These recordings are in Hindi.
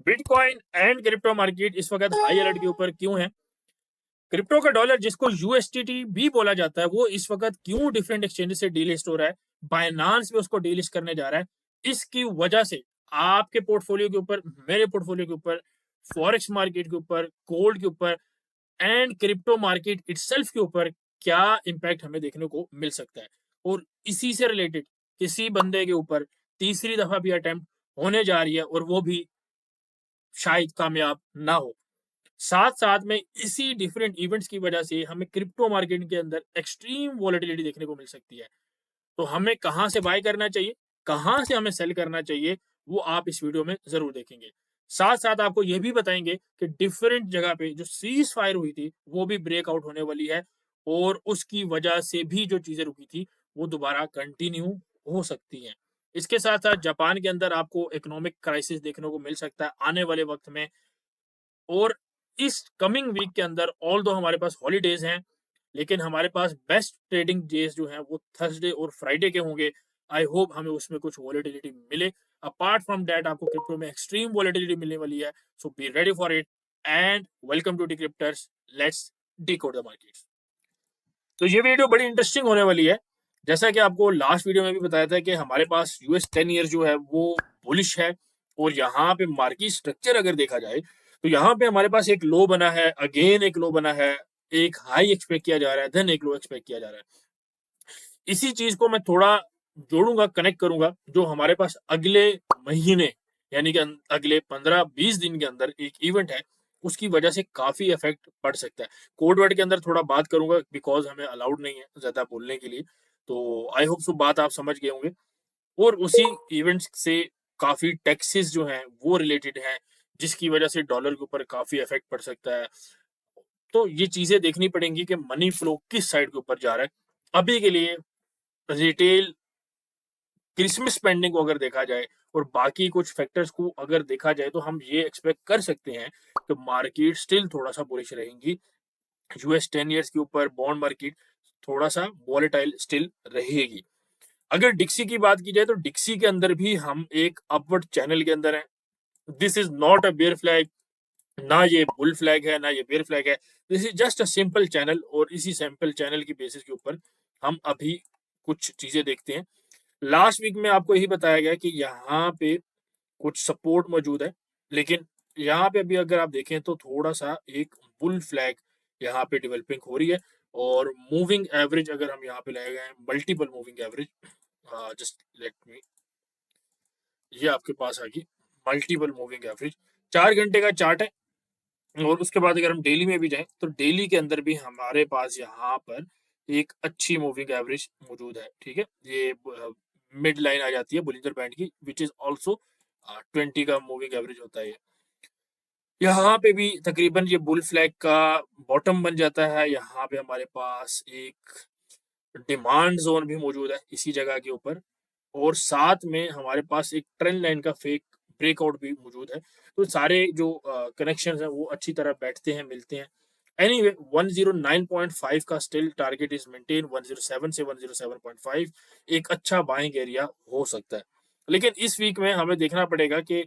बिटकॉइन एंड क्रिप्टो मार्केट इस वक्त हाई अलर्ट के ऊपर क्यों है? क्रिप्टो का डॉलर जिसको यूएसटीटी भी बोला जाता है वो इस वक्त क्यों डिफरेंट एक्सचेंज से डीलिस्ट हो रहा है? बाइनांस भी उसको डीलिस्ट करने जा रहा है। इसकी वजह से आपके पोर्टफोलियो के ऊपर, मेरे पोर्टफोलियो के ऊपर, फॉरेक्स मार्केट के ऊपर, गोल्ड के ऊपर एंड क्रिप्टो मार्केट इटसेल्फ के ऊपर क्या इम्पैक्ट हमें देखने को मिल सकता है। और इसी से रिलेटेड किसी बंदे के ऊपर तीसरी दफा भी अटेम्प्ट होने जा रही है और वो भी शायद कामयाब ना हो। साथ साथ में इसी डिफरेंट इवेंट्स की वजह से हमें क्रिप्टो मार्केट के अंदर एक्सट्रीम वॉलेटिलिटी देखने को मिल सकती है। तो हमें कहाँ से बाय करना चाहिए, कहाँ से हमें सेल करना चाहिए, वो आप इस वीडियो में ज़रूर देखेंगे। साथ साथ आपको ये भी बताएंगे कि डिफरेंट जगह पे जो सीज फायर हुई थी वो भी ब्रेकआउट होने वाली है और उसकी वजह से भी जो चीज़ें रुकी थी वो दोबारा कंटिन्यू हो सकती हैं। इसके साथ साथ जापान के अंदर आपको इकोनॉमिक क्राइसिस देखने को मिल सकता है आने वाले वक्त में। और इस कमिंग वीक के अंदर ऑल दो हमारे पास हॉलीडेज हैं, लेकिन हमारे पास बेस्ट ट्रेडिंग डेज जो हैं वो थर्सडे और फ्राइडे के होंगे। आई होप हमें उसमें कुछ वॉलेटिलिटी मिले। अपार्ट फ्रॉम दैट आपको क्रिप्टो में एक्सट्रीम वॉलेटिलिटी मिलने वाली है। So be ready for it and welcome to Decrypters. Let's decode the markets. तो ये वीडियो बड़ी इंटरेस्टिंग होने वाली है। जैसा कि आपको लास्ट वीडियो में भी बताया था कि हमारे पास यूएस 10 ईयर जो है वो बुलिश है। और यहाँ पे मार्केट स्ट्रक्चर अगर देखा जाए तो यहाँ पे हमारे पास एक लो बना है, अगेन एक लो बना है, एक हाई एक्सपेक्ट किया जा रहा है, देन एक लो एक्सपेक्ट किया जा रहा है। इसी चीज को मैं थोड़ा जोड़ूंगा, कनेक्ट करूंगा। जो हमारे पास अगले महीने यानी कि अगले 15-20 दिन के अंदर एक इवेंट है, उसकी वजह से काफी इफेक्ट पड़ सकता है। कोड वर्ड के अंदर थोड़ा बात करूंगा बिकॉज हमें अलाउड नहीं है ज्यादा बोलने के लिए। तो आई होप सो बात आप समझ गए होंगे। और उसी इवेंट्स से काफी टैक्सेस जो हैं वो रिलेटेड हैं, जिसकी वजह से डॉलर के ऊपर काफी इफेक्ट पड़ सकता है। तो ये चीजें देखनी पड़ेंगी कि मनी फ्लो किस साइड के ऊपर जा रहा है। अभी के लिए रिटेल क्रिसमस स्पेंडिंग को अगर देखा जाए और बाकी कुछ फैक्टर्स को अगर देखा जाए तो हम ये एक्सपेक्ट कर सकते हैं कि मार्केट स्टिल थोड़ा सा बुलिश रहेंगी। यूएस 10 ईयर्स के ऊपर बॉन्ड मार्केट थोड़ा सा वॉलेटाइल स्टिल रहेगी। अगर डिक्सी की बात की जाए तो डिक्सी के अंदर भी हम एक अपवर्ड चैनल के अंदर है। This is not a bear flag, ना ये बुल फ्लैग है ना ये बेयर फ्लैग है। This is just a simple channel और इसी सिंपल चैनल की बेसिस के ऊपर हम अभी कुछ चीजें देखते हैं। लास्ट वीक में आपको यही बताया गया कि यहाँ पे कुछ सपोर्ट मौजूद है, लेकिन यहाँ पे अभी अगर आप देखें तो थोड़ा सा एक बुल फ्लैग यहाँ पे डेवलपिंग हो रही है। और मूविंग एवरेज अगर हम यहाँ पे लाए गए हैं, multiple moving average, just let me, ये आपके पास आ गई मल्टीपल मूविंग एवरेज। 4 घंटे का चार्ट है। और उसके बाद अगर हम डेली में भी जाएं तो डेली के अंदर भी हमारे पास यहाँ पर एक अच्छी मूविंग एवरेज मौजूद है। ठीक है, ये मिड लाइन आ जाती है बुलिंजर बैंड की, विच इज ऑल्सो 20 का मूविंग एवरेज होता है। यहाँ पे भी तकरीबन ये बुल फ्लैग का बॉटम बन जाता है। यहाँ पे हमारे पास एक डिमांड जोन भी मौजूद है इसी जगह के ऊपर। और साथ में हमारे पास एक ट्रेंड लाइन का फेक ब्रेकआउट भी मौजूद है। तो सारे जो कनेक्शन है वो अच्छी तरह बैठते हैं, मिलते हैं। एनीवे 109.5 का स्टिल टारगेट इज मेंटेन। 107 से 107.5 एक अच्छा बाइंग एरिया हो सकता है। लेकिन इस वीक में हमें देखना पड़ेगा कि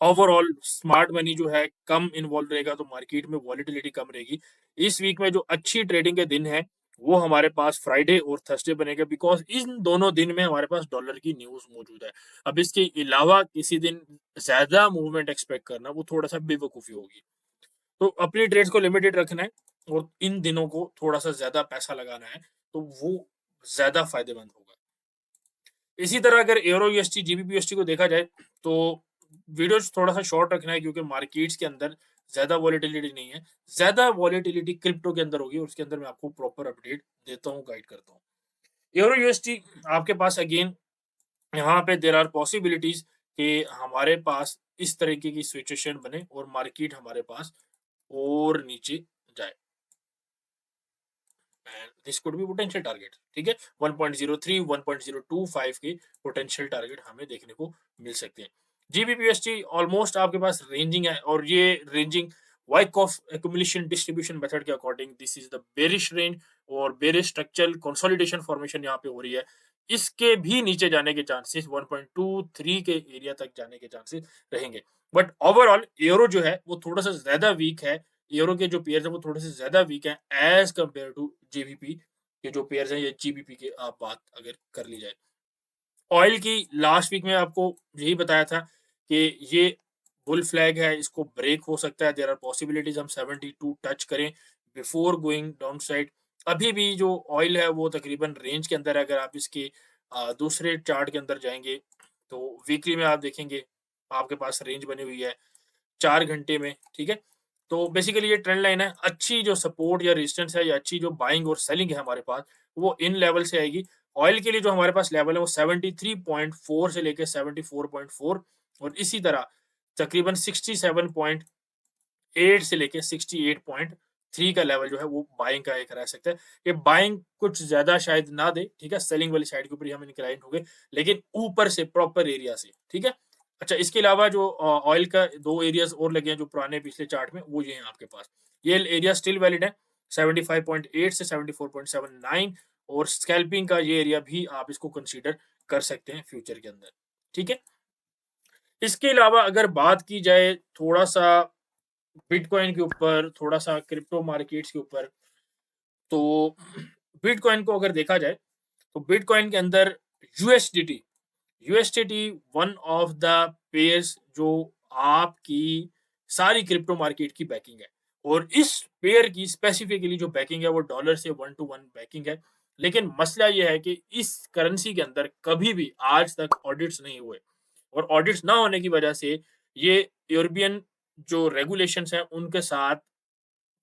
ओवरऑल स्मार्ट मनी जो है कम इन्वॉल्व रहेगा तो मार्केट में वॉलिटिलिटी कम रहेगी। इस वीक में जो अच्छी ट्रेडिंग के दिन है वो हमारे पास फ्राइडे और थर्सडे बनेगा, बिकॉज इन दोनों दिन में हमारे पास डॉलर की न्यूज मौजूद है। अब इसके अलावा किसी दिन ज्यादा मूवमेंट एक्सपेक्ट करना वो थोड़ा सा बेवकूफी होगी। तो अपनी ट्रेड्स को लिमिटेड रखना है और इन दिनों को थोड़ा सा ज्यादा पैसा लगाना है, तो वो ज्यादा फायदेमंद होगा। इसी तरह अगर एरो यूएसटी जीबीपी यूएसटी को देखा जाए तो वीडियो थोड़ा सा शॉर्ट रखना है, क्योंकि मार्केट्स के अंदर ज्यादा वॉलेटिलिटी नहीं है। ज्यादा वॉलेटिलिटी क्रिप्टो के अंदर होगी और उसके अंदर मैं आपको प्रॉपर अपडेट देता हूँ, गाइड करता हूँ। एरो यूएसटी आपके पास अगेन यहाँ पे देर आर पॉसिबिलिटीज कि हमारे पास इस तरीके की सिचुएशन बने और मार्केट हमारे पास और नीचे जाए। And this could be potential target. ठीक है, 1.03 1.025 के पोटेंशियल टारगेट हमें देखने को मिल सकते हैं। जीबीपीएसटी ऑलमोस्ट आपके पास रेंजिंग है और ये ranging Wyckoff accumulation distribution method के according this is the bearish range और बेरिश स्ट्रक्चरल कंसोलिडेशन फॉर्मेशन यहाँ पे हो रही है। इसके भी नीचे जाने के चांसेस 1.23 के एरिया तक जाने के चांसेस रहेंगे। बट ओवरऑल यूरो जो है वो थोड़ा-सा ज़्यादा वीक है। यूरो के जो पेयर्स हैं वो थोड़े से ज़्यादा वीक हैं एज़ कंपेयर टू जीबीपी के जो पेयर्स हैं या जीबीपी की आप बात अगर कर ली जाए। ऑयल की लास्ट वीक में आपको यही बताया था कि ये बुल फ्लैग है, इसको ब्रेक हो सकता है। देयर आर पॉसिबिलिटीज़ हम 72 टच करें बिफोर गोइंग डाउन साइड। अभी भी जो ऑयल है वो तकरीबन रेंज के अंदर है। अगर आप इसके दूसरे चार्ट के अंदर जाएँगे तो वीकली में आप देखेंगे आपके पास रेंज बनी हुई है 4 घंटे में, ठीक है? तो बेसिकली ये ट्रेंड लाइन है। अच्छी जो सपोर्ट या रेजिस्टेंस है या अच्छी जो बाइंग और सेलिंग है हमारे पास, वो इन लेवल से आएगी। ऑयल के लिए जो हमारे पास लेवल है वो 73.4 से लेके 74.4 और इसी तरह तकरीबन 67.8 से लेके 68.3 का लेवल जो है वो बाइंग का एक रह सकता है। ये बाइंग कुछ ज़्यादा शायद ना दे, ठीक है? सेलिंग वाली साइड के ऊपर ही हम इंक्लाइन होंगे, लेकिन ऊपर से प्रॉपर एरिया से, ठीक है? अच्छा इसके अलावा जो ऑयल का 2 एरियाज़ और लगे हैं जो पुराने पिछले चार्ट में वो ये हैं आपके पास। ये एरिया स्टिल वैलिड है 75.8 से 74.79 और स्कैल्पिंग का ये एरिया भी आप इसको कंसीडर कर सकते हैं फ्यूचर के अंदर, ठीक है? इसके अलावा अगर बात की जाए थोड़ा-सा बिटकॉइन के ऊपर, थोड़ा-सा क्रिप्टो मार्केट्स के ऊपर, तो बिटकॉइन को अगर देखा जाए, तो बिटकॉइन के अंदर USDT USDT one of the pairs जो आपकी सारी क्रिप्टो मार्केट की बैकिंग है और इस पेयर की स्पेसिफिकली जो बैकिंग है वो डॉलर से 1 टू 1 बैकिंग है। लेकिन मसला ये है कि इस करेंसी के अंदर कभी भी आज तक ऑडिट्स नहीं हुए और ऑडिट्स ना होने की वजह से ये यूरोपियन जो रेगुलेशंस हैं उनके साथ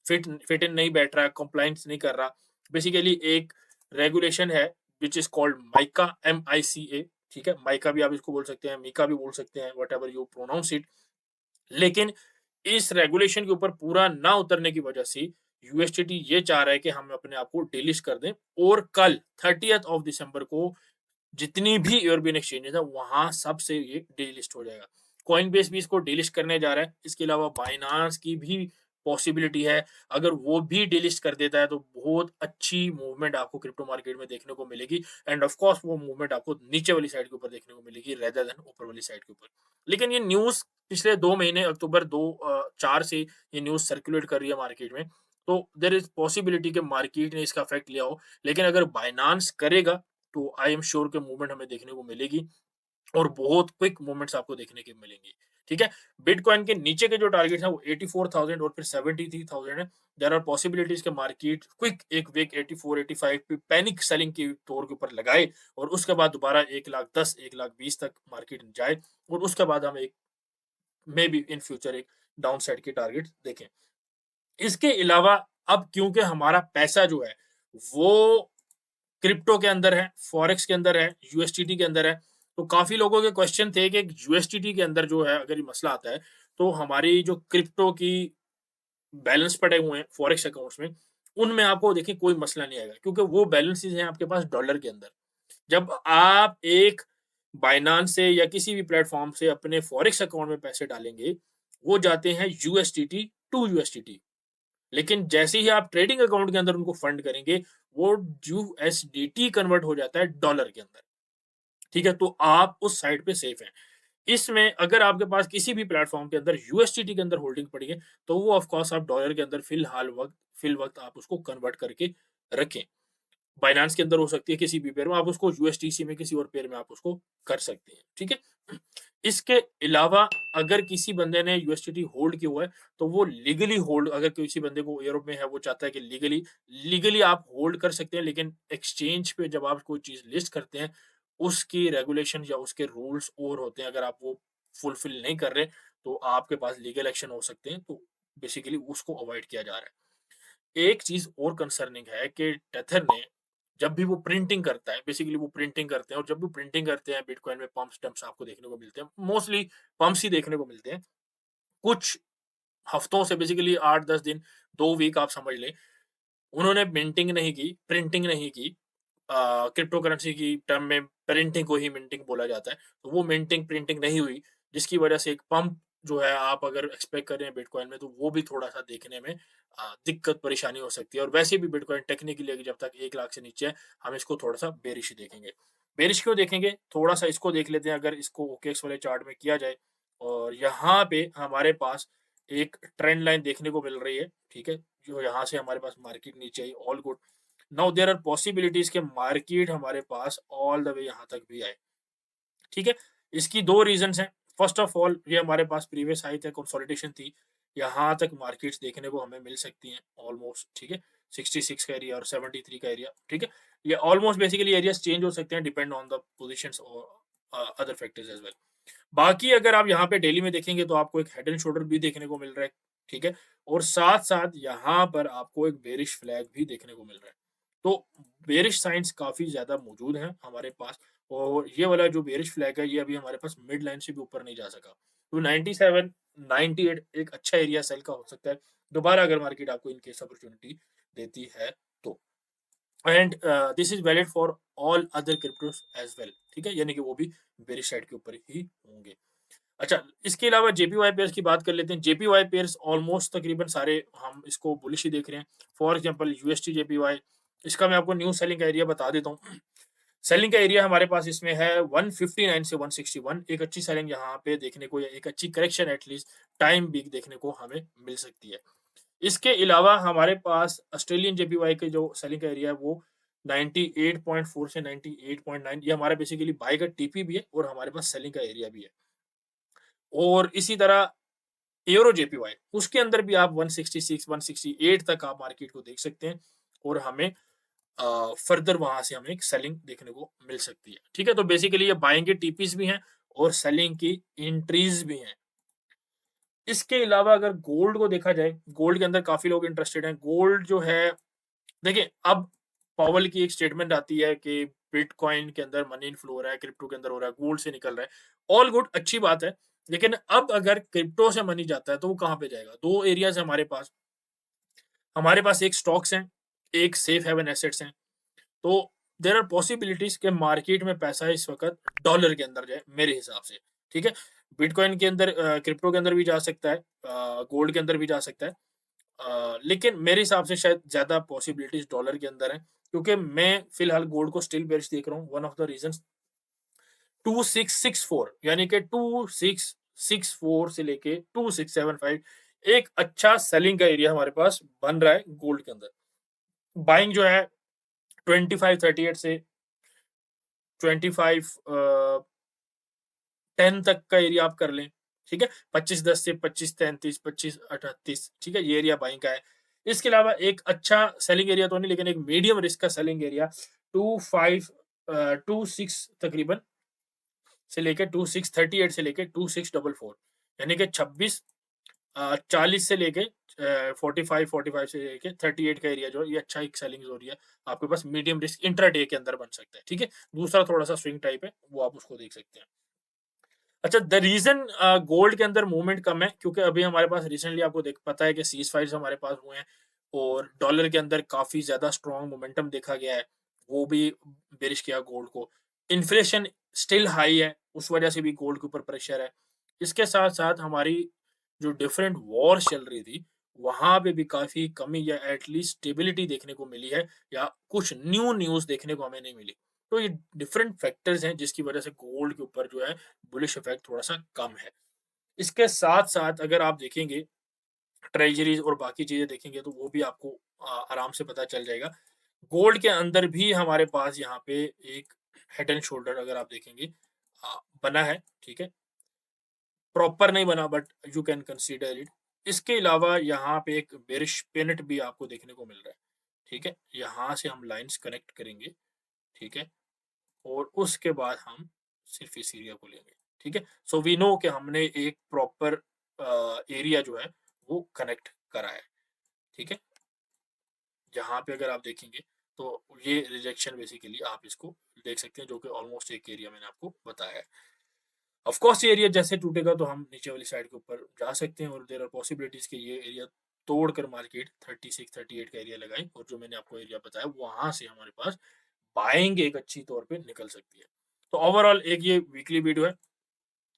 फिट इन नहीं बैठ रहा है, कंप्लायंस नहीं कर रहा। बेसिकली एक रेगुलेशन है which is called mica MICA, ठीक है? माइका भी आप इसको बोल सकते हैं, मीका भी बोल सकते हैं, व्हाटएवर यू प्रोनाउंस इट। लेकिन इस रेगुलेशन के ऊपर पूरा ना उतरने की वजह से यूएसडीटी ये चाह रहा है कि हम अपने आप को डिलिस्ट कर दें और कल 30th ऑफ दिसंबर को जितनी भी यूरोपियन एक्सचेंजेस है वहां सबसे ये डीलिस्ट हो जाएगा। कॉइनबेस भी इसको डीलिस्ट करने जा रहा है। इसके अलावा बाइनांस की भी पॉसिबिलिटी है। अगर वो भी डीलिस्ट कर देता है तो बहुत अच्छी मूवमेंट आपको क्रिप्टो मार्केट में देखने को मिलेगी एंड ऑफ कोर्स वो मूवमेंट आपको नीचे वाली साइड के ऊपर देखने को मिलेगी रेदर देन ऊपर वाली साइड के ऊपर। लेकिन ये न्यूज़ पिछले 2 महीने अक्टूबर 4 से ये न्यूज़ सर्कुलेट कर रही है मार्केट में। तो देयर इज़ पॉसिबिलिटी कि मार्केट ने इसका इफेक्ट लिया हो। लेकिन अगर बाइनांस करेगा तो आई एम श्योर कि मूवमेंट हमें देखने को मिलेगी और बहुत क्विक मूवमेंट्स आपको देखने के मिलेंगे, ठीक है? बिटकॉइन के नीचे के जो टारगेट्स हैं वो 84,000 और फिर 73,000 है। देयर आर पॉसिबिलिटीज़ कि मार्केट क्विक एक वीक 84-85 पे पैनिक सेलिंग के तौर के ऊपर लगाए और उसके बाद दोबारा 1,10,000 1,20,000 तक मार्केट जाए और उसके बाद हम एक मे बी इन फ्यूचर एक डाउन साइड के टारगेट देखें। इसके अलावा अब क्योंकि हमारा पैसा जो है वो क्रिप्टो के अंदर है, फॉरेक्स के अंदर है, यूएसडीटी के अंदर है। तो काफ़ी लोगों के क्वेश्चन थे कि यूएसडीटी के अंदर जो है अगर ये मसला आता है, तो हमारी जो क्रिप्टो की बैलेंस पड़े हुए हैं फॉरेक्स अकाउंट्स में, उनमें आपको देखिए कोई मसला नहीं आएगा क्योंकि वो बैलेंसेज़ हैं आपके पास डॉलर के अंदर। जब आप एक बाइनांस से या किसी भी प्लेटफ़ॉर्म से अपने फॉरेक्स अकाउंट में पैसे डालेंगे, वो जाते हैं यूएसडीटी टू यूएसडीटी। लेकिन जैसे ही आप ट्रेडिंग अकाउंट के अंदर उनको फंड करेंगे, वो यूएसडीटी कन्वर्ट हो जाता है डॉलर के अंदर, ठीक है? तो आप उस साइड पे सेफ हैं। इसमें अगर आपके पास किसी भी प्लेटफ़ॉर्म के अंदर यूएसडीटी के अंदर होल्डिंग पड़ी है, तो वो ऑफ कोर्स आप डॉलर के अंदर फ़िल वक़्त आप उसको कन्वर्ट करके रखें। बाइनेंस के अंदर हो सकती है किसी भी पेयर में, आप उसको यूएसडीसी में किसी और पेयर में आप उसको कर सकते हैं, ठीक है? इसके अलावा अगर किसी बंदे ने यूएसडीटी होल्ड किया हुआ है, तो वो लीगली होल्ड अगर किसी बंदे को यूरोप में है, वो चाहता है कि लीगली लीगली आप होल्ड कर सकते हैं, लेकिन एक्सचेंज पे जब आप कोई चीज़ लिस्ट करते हैं, उसकी रेगुलेशन या उसके रूल्स और होते हैं, अगर आप वो फुलफिल नहीं कर रहे, तो आपके पास लीगल एक्शन हो सकते हैं, तो बेसिकली उसको अवॉइड किया जा रहा है। एक चीज़ और कंसर्निंग है कि टेथर ने जब भी वो प्रिंटिंग करता है, बेसिकली वो प्रिंटिंग करते हैं और जब भी प्रिंटिंग करते हैं बिटकॉइन में पम्प्स डंप्स आपको देखने को मिलते हैं। मोस्टली पम्प्स ही देखने को मिलते हैं। कुछ हफ्तों से बेसिकली 8-10 दिन, 2 वीक आप समझ लें, उन्होंने मिंटिंग नहीं की, प्रिंटिंग नहीं की। क्रिप्टो करेंसी की टर्म में प्रिंटिंग को ही मिंटिंग बोला जाता है। तो वो मिंटिंग, प्रिंटिंग नहीं हुई, जिसकी वजह से एक पंप जो है आप अगर एक्सपेक्ट कर रहे हैं बिटकॉइन में, तो वो भी थोड़ा-सा देखने में दिक्कत परेशानी हो सकती है और वैसे भी बिटकॉइन टेक्निकली जब तक 1 लाख से नीचे है, हम इसको थोड़ा-सा बेयरिश ही देखेंगे। बेरिश क्यों देखेंगे, थोड़ा सा इसको देख लेते हैं। अगर इसको ओकेएक्स वाले चार्ट में किया जाए और यहाँ पे हमारे पास एक ट्रेंड लाइन देखने को मिल रही है, ठीक है, जो यहाँ से हमारे पास मार्केट नीचे आई, all good. Now there are possibilities के मार्केट हमारे पास ऑल द वे यहाँ तक भी आए, ठीक है। इसकी दो रीजंस हैं। फर्स्ट ऑफ ऑल, ये हमारे पास प्रीवियस हाई तक कंसोलिडेशन थी, यहाँ तक मार्केट्स देखने को हमें मिल सकती हैं ऑलमोस्ट, ठीक है। 66 का एरिया और 73 का एरिया, ठीक है। ये ऑलमोस्ट बेसिकली एरियाज चेंज हो सकते हैं डिपेंड ऑन द पोजीशंस और अदर फैक्टर्स एज वेल। बाकी अगर आप यहाँ पे डेली में देखेंगे तो आपको एक हेड एंड शोल्डर भी देखने को मिल रहा है, ठीक है, और साथ साथ यहाँ पर आपको एक बेरिश फ्लैग भी देखने को मिल रहा है। तो बेरिश साइंस काफी ज्यादा मौजूद हैं हमारे पास, और ये वाला जो बेरिश फ्लैग है ये अभी हमारे पास मिड लाइन से भी ऊपर नहीं जा सका। तो 97 98 एक अच्छा एरिया सेल का हो सकता है दोबारा, अगर मार्केट आपको इन केस अपॉर्चुनिटी देती है तो। And this is valid for all other cryptos as well, ठीक है, यानी कि वो भी बेरिश साइड के ऊपर ही होंगे। अच्छा, इसके अलावा जेपीवाई पेयर्स की बात कर लेते हैं। जेपीवाई पेयर्स ऑलमोस्ट तकरीबन सारे हम इसको बुलिश ही देख रहे हैं। फॉर एग्जांपल यूएसटी जेपीवाई, इसका मैं आपको न्यू सेलिंग का एरिया बता देता हूँ। सेलिंग का एरिया हमारे पास इसमें है 159 से 161। एक अच्छी सेलिंग यहाँ पे देखने को, या एक अच्छी करेक्शन एटलीस्ट टाइम बिग देखने को हमें मिल सकती है। इसके अलावा हमारे पास ऑस्ट्रेलियन जेपीवाई के जो सेलिंग का एरिया है वो 98.4 से 98.9, ये हमारा बेसिकली बाय का टीपी भी है और हमारे पास सेलिंग का एरिया भी है। और इसी तरह एरो जेपीवाई, उसके अंदर भी आप 166 168 तक आप मार्केट को देख सकते हैं, और हमें फर्दर वहां से हमें एक सेलिंग देखने को मिल सकती है, ठीक है। तो बेसिकली ये बाइंग के टीपीस भी हैं और सेलिंग की एंट्रीज भी हैं। इसके अलावा अगर गोल्ड को देखा जाए, गोल्ड के अंदर काफी लोग इंटरेस्टेड हैं। गोल्ड जो है, देखिए, अब पावल की एक स्टेटमेंट आती है कि बिटकॉइन के अंदर मनी इनफ्लो हो रहा है, क्रिप्टो के अंदर हो रहा है, गोल्ड से निकल रहा है, ऑल गुड, अच्छी बात है। लेकिन अब अगर क्रिप्टो से मनी जाता है तो वो कहाँ पे जाएगा? दो एरियाज हमारे पास एक स्टॉक्स हैं, एक सेफ हेवन एसेट्स हैं। तो देयर आर पॉसिबिलिटीज के मार्केट में पैसा इस वक्त डॉलर के अंदर जाए मेरे हिसाब से, ठीक है। बिटकॉइन के अंदर, क्रिप्टो के अंदर भी जा सकता है, गोल्ड के अंदर भी जा सकता है, लेकिन मेरे हिसाब से शायद ज्यादा पॉसिबिलिटीज डॉलर के अंदर है, क्योंकि मैं फिलहाल गोल्ड को स्टिल बेरिश देख रहा हूँ। वन ऑफ द रीजंस 2664, यानी कि 2664 से लेके 2675 एक अच्छा सेलिंग का एरिया हमारे पास बन रहा है गोल्ड के अंदर। बाइंग जो है 2538 से 25 10 तक का एरिया आप कर लें, ठीक है। 2510 से 2533 2538, ठीक है, ये एरिया बाइंग का है। इसके अलावा एक अच्छा सेलिंग एरिया तो नहीं, लेकिन एक मीडियम रिस्क का सेलिंग एरिया 25 26 तकरीबन से लेके 2638 से लेके 2644, यानी कि 26 40 से लेके 45 से लेके 38 का एरिया जो है, ये अच्छा एक सेलिंग हो रही है आपके पास। मीडियम रिस्क इंट्राडे के अंदर बन सकता है, ठीक है। दूसरा थोड़ा सा स्विंग टाइप है, वो आप उसको देख सकते हैं। अच्छा, द रीजन गोल्ड के अंदर मूवमेंट कम है, क्योंकि अभी हमारे पास रिसेंटली आपको देख पता है कि सीज फायर्स हमारे पास हुए हैं, और डॉलर के अंदर काफी ज्यादा स्ट्रॉन्ग मोमेंटम देखा गया है, वो भी बेरिश किया गोल्ड को। इन्फ्लेशन स्टिल हाई है, उस वजह से भी गोल्ड के ऊपर प्रेशर है। इसके साथ साथ हमारी जो डिफरेंट वॉर चल रही थी, वहां पे भी काफी कमी या एटलीस्ट स्टेबिलिटी देखने को मिली है, या कुछ न्यू न्यूज देखने को हमें नहीं मिली। तो ये डिफरेंट फैक्टर्स हैं जिसकी वजह से गोल्ड के ऊपर जो है बुलिश इफेक्ट थोड़ा सा कम है। इसके साथ साथ अगर आप देखेंगे ट्रेजरीज और बाकी चीजें देखेंगे तो वो भी आपको आराम से पता चल जाएगा। गोल्ड के अंदर भी हमारे पास यहाँ पे एक हेड एंड शोल्डर अगर आप देखेंगे बना है, ठीक है, प्रॉपर नहीं बना but you can consider it. इसके अलावा यहाँ पे एक बेरिश पेनेट भी आपको देखने को मिल रहा है, ठीक है। यहाँ से हम लाइंस कनेक्ट करेंगे, ठीक है, और उसके बाद हम सिर्फ इस एरिया को लेंगे, ठीक है। सो वी नो कि हमने एक प्रॉपर एरिया जो है वो कनेक्ट करा है, ठीक है। यहाँ पे अगर आप देखेंगे तो ये रिजेक्शन बेसिकली आप इसको देख सकते हैं, जो कि ऑलमोस्ट एक एरिया मैंने आपको बताया है। ऑफ कोर्स ये एरिया जैसे टूटेगा तो हम नीचे वाली साइड के ऊपर जा सकते हैं, और देयर आर पॉसिबिलिटीज कि ये एरिया तोड़कर मार्केट 36 38 का एरिया लगाए, और जो मैंने आपको एरिया बताया वहां से हमारे पास बाइंग एक अच्छी तौर पे निकल सकती है। तो ओवरऑल एक ये वीकली वीडियो है,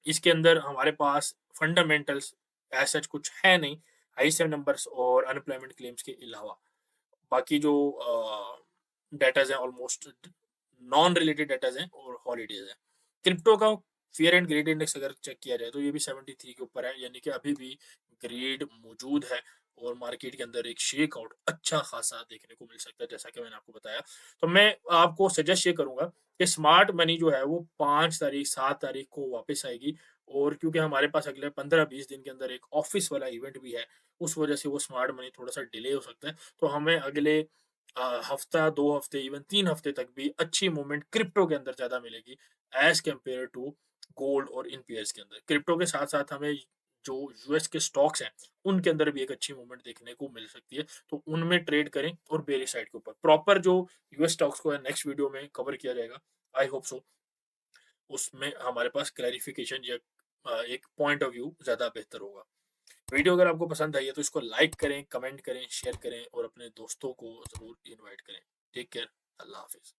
इसके अंदर हमारे पास फंडामेंटल्स ऐसा कुछ है नहीं, ISM नंबर्स और अनएम्प्लॉयमेंट क्लेम्स के अलावा। बाकी जो डेटाज हैं ऑलमोस्ट नॉन रिलेटेड डेटाज हैं और हॉलीडेज हैं। क्रिप्टो का फियर एंड ग्रीड इंडेक्स अगर चेक किया जाए तो ये भी 73 के ऊपर है, यानी कि अभी भी ग्रीड मौजूद है और मार्केट के अंदर एक शेक आउट अच्छा खासा देखने को मिल सकता है, जैसा कि मैंने आपको बताया। तो मैं आपको सजेस्ट ये करूंगा कि स्मार्ट मनी जो है वो 5 तारीख 7 तारीख को वापस आएगी, और क्योंकि हमारे पास अगले 15-20 दिन के अंदर एक ऑफिस वाला इवेंट भी है, उस वजह से वो स्मार्ट मनी थोड़ा सा डिले हो सकता है। तो हमें अगले हफ्ता 2 हफ्ते इवन 3 हफ्ते तक भी अच्छी मूवमेंट क्रिप्टो के अंदर ज़्यादा मिलेगी एज़ कंपेयर टू गोल्ड और इन पेयर्स के अंदर। क्रिप्टो के साथ-साथ हमें जो यूएस के स्टॉक्स हैं, उनके अंदर भी एक अच्छी मूवमेंट देखने को मिल सकती है। तो उनमें ट्रेड करें और बेयरिश साइड के ऊपर। प्रॉपर जो यूएस स्टॉक्स को है नेक्स्ट वीडियो में कवर किया जाएगा। आई होप सो उसमें हमारे पास क्लैरिफिकेशन या एक पॉइंट ऑफ व्यू ज़्यादा बेहतर होगा। वीडियो अगर आपको पसंद आई है तो इसको लाइक करें, कमेंट करें, शेयर करें और अपने दोस्तों को ज़रूर इनवाइट करें। टेक केयर, अल्लाह हाफ़िज़।